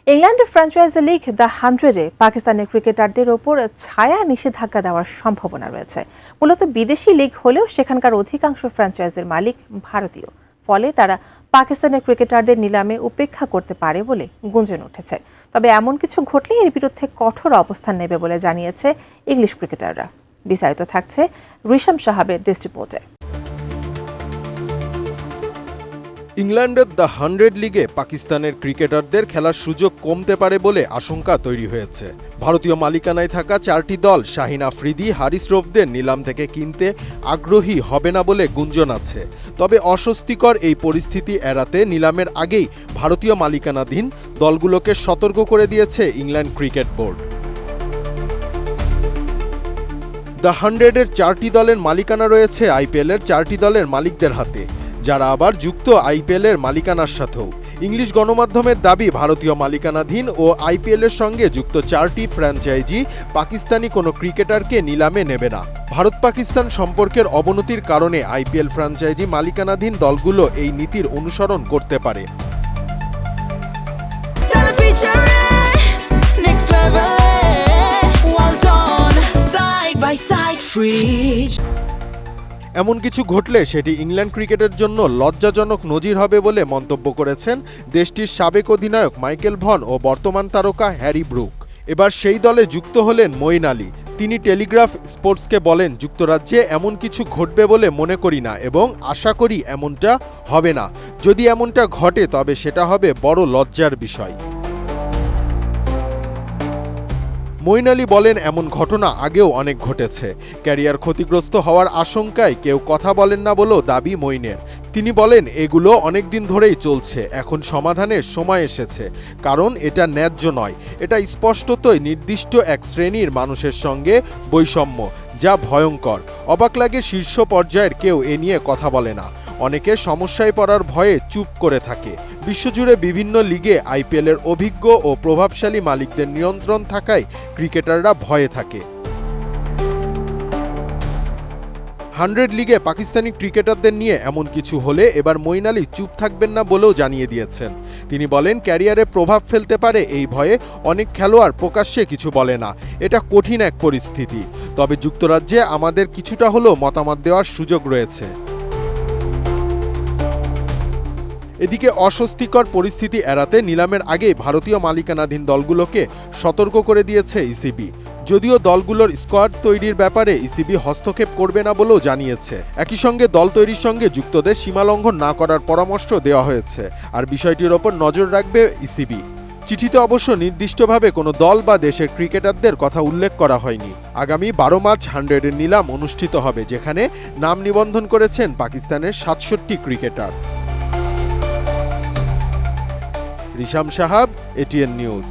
ইংল্যান্ডের franchise league the 100-এ পাকিস্তানের ক্রিকেটারদের ওপর ছায়া নিষেধাজ্ঞা দেওয়ার সম্ভাবনা রয়েছে। মূলত বিদেশি লিগ হলেও সেখানকার অধিকাংশ ফ্র্যাঞ্চাইজির মালিক ভারতীয়, ফলে তারা পাকিস্তানের ক্রিকেটারদের নিলামে উপেক্ষা করতে পারে বলে গুঞ্জন উঠেছে। তবে এমন কিছু ঘটলে এর বিরুদ্ধে কঠোর অবস্থান নেবে বলে জানিয়েছে ইংলিশ ক্রিকেটাররা। বিস্তারিত থাকছে রিশাম সাহাবের ডেস্ক রিপোর্টে। ইংল্যান্ডের দ্য 100 লিগে পাকিস্তানের ক্রিকেটারদের খেলার সুযোগ কমতে পারে বলে আশঙ্কা তৈরি হয়েছে। ভারতীয় মালিকানায় থাকা 4টি দল শাহিন আফ্রিদি, হারিস রফদের নিলাম থেকে কিনতে আগ্রহী হবে না বলে গুঞ্জন আছে। তবে অস্বস্তিকর এই পরিস্থিতি এড়াতে নিলামের আগেই ভারতীয় মালিকানাধীন দলগুলোকে সতর্ক করে দিয়েছে ইংল্যান্ড ক্রিকেট বোর্ড। দ্য 100-এর 4টি দলের মালিকানা রয়েছে আইপিএলের 4টি দলের মালিকদের হাতে, যারা আবার যুক্ত আইপিএলের মালিকানার সাথেও। ইংলিশ গণমাধ্যমের দাবি, ভারতীয় মালিকানাধীন ও আইপিএলের সঙ্গে যুক্ত 4টি ফ্র্যাঞ্চাইজি পাকিস্তানি কোনো ক্রিকেটারকে নিলামে নেবে না। ভারত পাকিস্তান সম্পর্কের অবনতির কারণে আইপিএল ফ্র্যাঞ্চাইজি মালিকানাধীন দলগুলো এই নীতির অনুসরণ করতে পারে। এমন কিছু ঘটলে সেটি ইংল্যান্ড ক্রিকেটের জন্য লজ্জাজনক নজির হবে বলে মন্তব্য করেছেন দেশটির সাবেক অধিনায়ক মাইকেল ভন ও বর্তমান তারকা হ্যারি ব্রুক। এবার সেই দলে যুক্ত হলেন মঈন আলী। তিনি টেলিগ্রাফ স্পোর্টসকে বলেন, যুক্তরাজ্যে এমন কিছু ঘটবে বলে মনে করি না এবং আশা করি এমনটা হবে না। যদি এমনটা ঘটে তবে সেটা হবে বড় লজ্জার বিষয়। মঈন আলী বলেন, এমন ঘটনা আগেও অনেক ঘটেছে। ক্যারিয়ার ক্ষতিগ্রস্ত হওয়ার আশঙ্কায় কেউ কথা বলেন না বলেও দাবি মঈনের। তিনি বলেন, এগুলো অনেক দিন ধরেই চলছে, এখন সমাধানের সময় এসেছে, কারণ এটা ন্যায্য নয়। এটা স্পষ্টতই নির্দিষ্ট এক শ্রেণীর মানুষের সঙ্গে বৈষম্য, যা ভয়ঙ্কর। অবাক লাগে শীর্ষ পর্যায়ের কেউ এ নিয়ে কথা বলে না। অনেকে সমস্যায় পড়ার ভয়ে চুপ করে থাকে। বিশ্বজুড়ে বিভিন্ন লিগে আইপিএলের অভিজ্ঞ ও প্রভাবশালী মালিকদের নিয়ন্ত্রণ থাকায় ক্রিকেটাররা ভয়ে থাকে। 100 লিগে পাকিস্তানি ক্রিকেটারদের নিয়ে এমন কিছু হলে এবার মঈন আলী চুপ থাকবেন না বলেও জানিয়ে দিয়েছেন। তিনি বলেন, ক্যারিয়ারে প্রভাব ফেলতে পারে এই ভয়ে অনেক খেলোয়াড় প্রকাশ্যে কিছু বলে না। এটা কঠিন এক পরিস্থিতি, তবে যুক্তরাজ্যে আমাদের কিছুটা হলেও মতামত দেওয়ার সুযোগ রয়েছে। এদিকে অস্বস্তিকর পরিস্থিতি এড়াতে নিলামের আগে ভারতীয় মালিকানাধীন দলগুলোকে সতর্ক করে দিয়েছে ইসিবি। যদিও দলগুলোর স্কোয়াড তৈরির ব্যাপারে ইসিবি হস্তক্ষেপ করবে না বলেও জানিয়েছে। একই সঙ্গে দল তৈরির সঙ্গে যুক্তদের সীমালঙ্ঘন না করার পরামর্শ দেওয়া হয়েছে, আর বিষয়টির ওপর নজর রাখবে ইসিবি। চিঠিতে অবশ্য নির্দিষ্টভাবে কোনো দল বা দেশের ক্রিকেটারদের কথা উল্লেখ করা হয়নি। আগামী 12 মার্চ 100-এর নিলাম অনুষ্ঠিত হবে, যেখানে নাম নিবন্ধন করেছেন পাকিস্তানের 67 ক্রিকেটার। রিশাম সাহাব, এটিএন নিউজ।